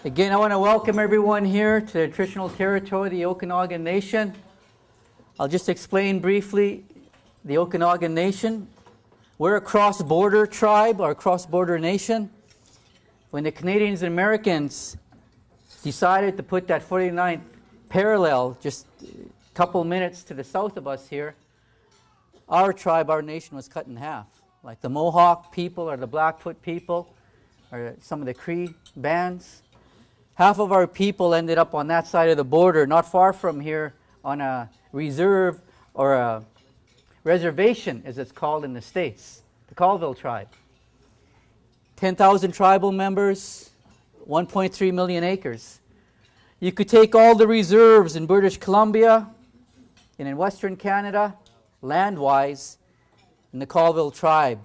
Again, I want to welcome everyone here to the traditional territory of the Okanagan Nation. I'll just explain briefly the Okanagan Nation. We're a cross-border tribe, or a cross-border nation. When the Canadians and Americans decided to put that 49th parallel just a couple minutes to the south of us here, our tribe, our nation was cut in half. Like the Mohawk people or the Blackfoot people or some of the Cree bands. Half of our people ended up on that side of the border, not far from here, on a reserve or a reservation, as it's called in the States, the Colville tribe. 10,000 tribal members, 1.3 million acres. You could take all the reserves in British Columbia and in Western Canada, land-wise, and the Colville tribe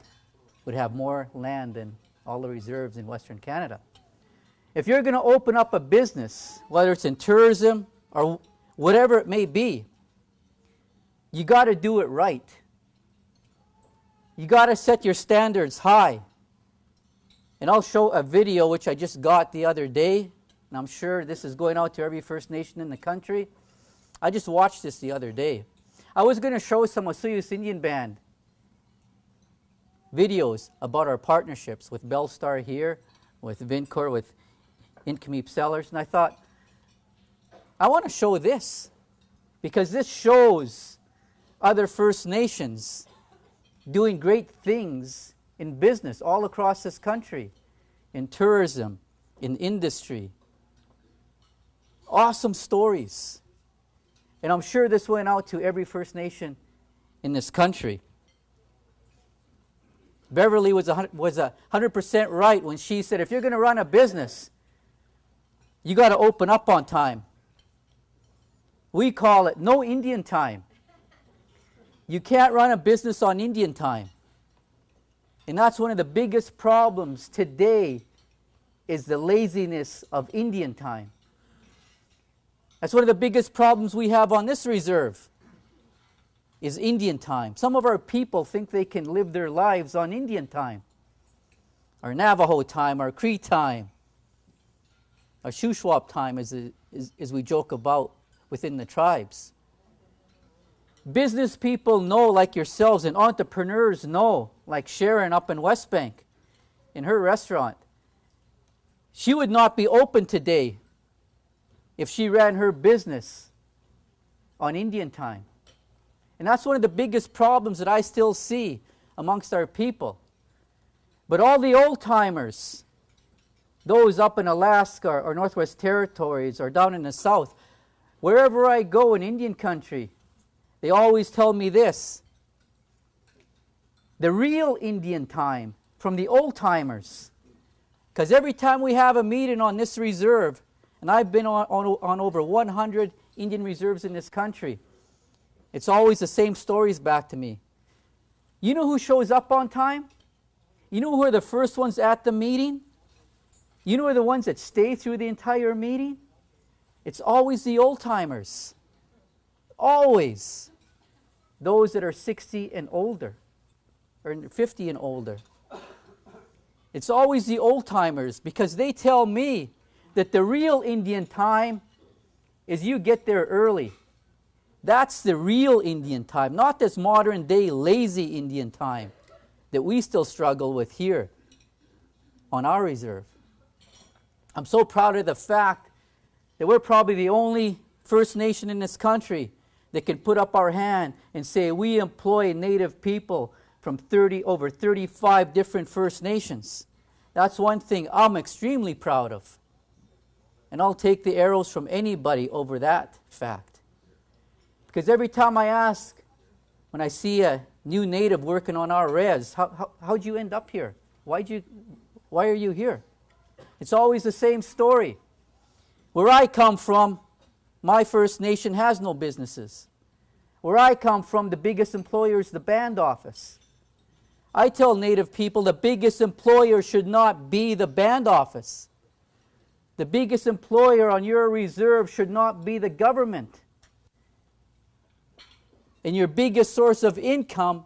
would have more land than all the reserves in Western Canada. If you're going to open up a business, whether it's in tourism or whatever it may be, you got to do it right. You got to set your standards high. And I'll show a video which I just got the other day, and I'm sure this is going out to every First Nation in the country. I just watched this the other day. I was going to show some Osoyoos Indian Band videos about our partnerships with Bellstar here, with Vincor, with Incomeep Sellers, and I thought, I want to show this because this shows other First Nations doing great things in business all across this country, in tourism, in industry. Awesome stories. And I'm sure this went out to every First Nation in this country. Beverly was 100% right when she said, if you're going to run a business, you got to open up on time. We call it no Indian time. You can't run a business on Indian time. And that's one of the biggest problems today is the laziness of Indian time. That's one of the biggest problems we have on this reserve is Indian time. Some of our people think they can live their lives on Indian time, or Navajo time, or Cree time, or Shuswap time, as we joke about within the tribes. Business people know, like yourselves, and entrepreneurs know, like Sharon up in West Bank, in her restaurant. She would not be open today if she ran her business on Indian time. And that's one of the biggest problems that I still see amongst our people. But all the old-timers, those up in Alaska or Northwest Territories or down in the South, wherever I go in Indian country, they always tell me this. The real Indian time from the old-timers. Because every time we have a meeting on this reserve, and I've been on over 100 Indian reserves in this country, it's always the same stories back to me. You know who shows up on time? You know who are the first ones at the meeting? You know who are the ones that stay through the entire meeting? It's always the old-timers. Always. Those that are 60 and older, or 50 and older. It's always the old-timers because they tell me that the real Indian time is you get there early. That's the real Indian time, not this modern-day lazy Indian time that we still struggle with here on our reserve. I'm so proud of the fact that we're probably the only First Nation in this country that can put up our hand and say we employ Native people from over 35 different First Nations. That's one thing I'm extremely proud of. And I'll take the arrows from anybody over that fact. Because every time I ask, when I see a new Native working on our res, how'd you end up here? Why are you here? It's always the same story. Where I come from, my First Nation has no businesses. Where I come from, the biggest employer is the band office. I tell Native people the biggest employer should not be the band office. The biggest employer on your reserve should not be the government. And your biggest source of income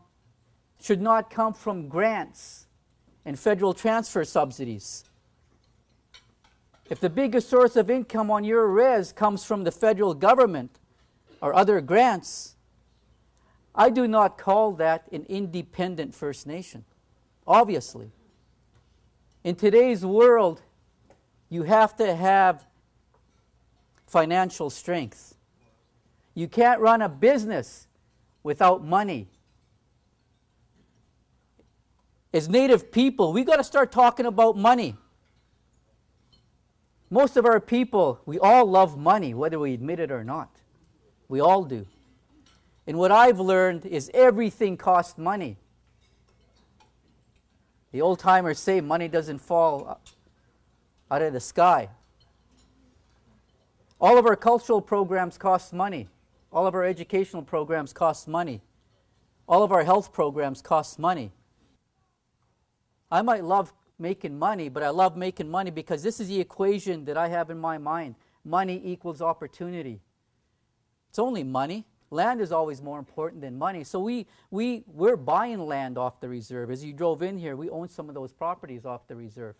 should not come from grants and federal transfer subsidies. If the biggest source of income on your res comes from the federal government or other grants, I do not call that an independent First Nation, obviously. In today's world, you have to have financial strength. You can't run a business without money. As Native people, we got to start talking about money. Most of our people, we all love money, whether we admit it or not. We all do. And what I've learned is everything costs money. The old timers say money doesn't fall out of the sky. All of our cultural programs cost money. All of our educational programs cost money. All of our health programs cost money. I might love making money, but I love making money because this is the equation that I have in my mind. Money equals opportunity. It's only money. Land is always more important than money. So we're buying land off the reserve. As you drove in here, we own some of those properties off the reserve.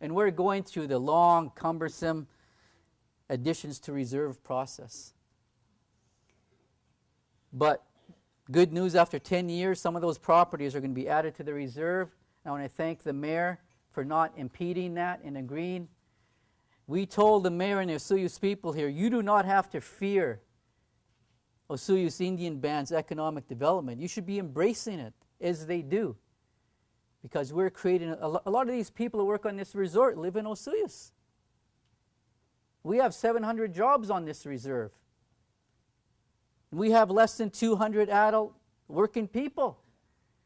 And we're going through the long, cumbersome additions to reserve process. But good news, after 10 years, some of those properties are going to be added to the reserve. I want to thank the mayor for not impeding that and agreeing. We told the mayor and the Osoyoos people here, you do not have to fear Osoyoos Indian Band's economic development. You should be embracing it as they do. Because we're creating, a lot of these people who work on this resort live in Osoyoos. We have 700 jobs on this reserve. We have less than 200 adult working people.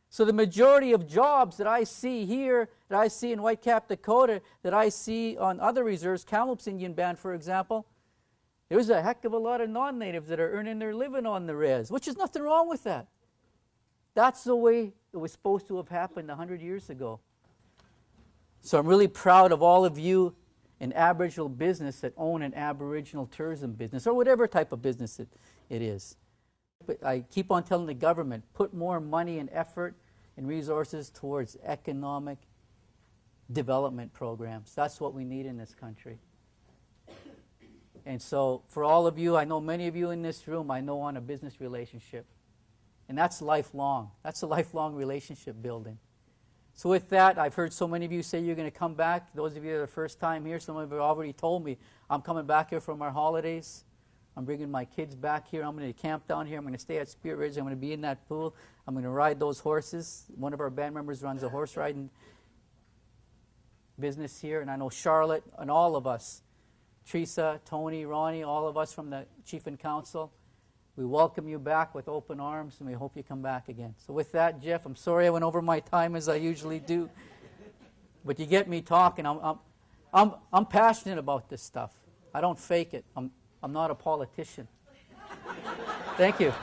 So the majority of jobs that I see here, that I see in Whitecap, Dakota, that I see on other reserves, Kamloops Indian Band, for example, there's a heck of a lot of non-natives that are earning their living on the res, which is nothing wrong with that. That's the way it was supposed to have happened 100 years ago. So I'm really proud of all of you in Aboriginal business that own an Aboriginal tourism business, or whatever type of business it is. But I keep on telling the government, put more money and effort and resources towards economic development programs. That's what we need in this country. And so for all of you, I know many of you in this room, I know on a business relationship. And that's lifelong. That's a lifelong relationship building. So with that, I've heard so many of you say you're going to come back. Those of you that are the first time here, some of you have already told me, I'm coming back here from our holidays. I'm bringing my kids back here. I'm going to camp down here. I'm going to stay at Spirit Ridge. I'm going to be in that pool. I'm going to ride those horses. One of our band members runs a horse riding business here. And I know Charlotte and all of us, Teresa, Tony, Ronnie, all of us from the Chief and Council, we welcome you back with open arms, and we hope you come back again. So with that, Jeff, I'm sorry I went over my time as I usually do, but you get me talking. I'm passionate about this stuff. I don't fake it. I'm not a politician. Thank you.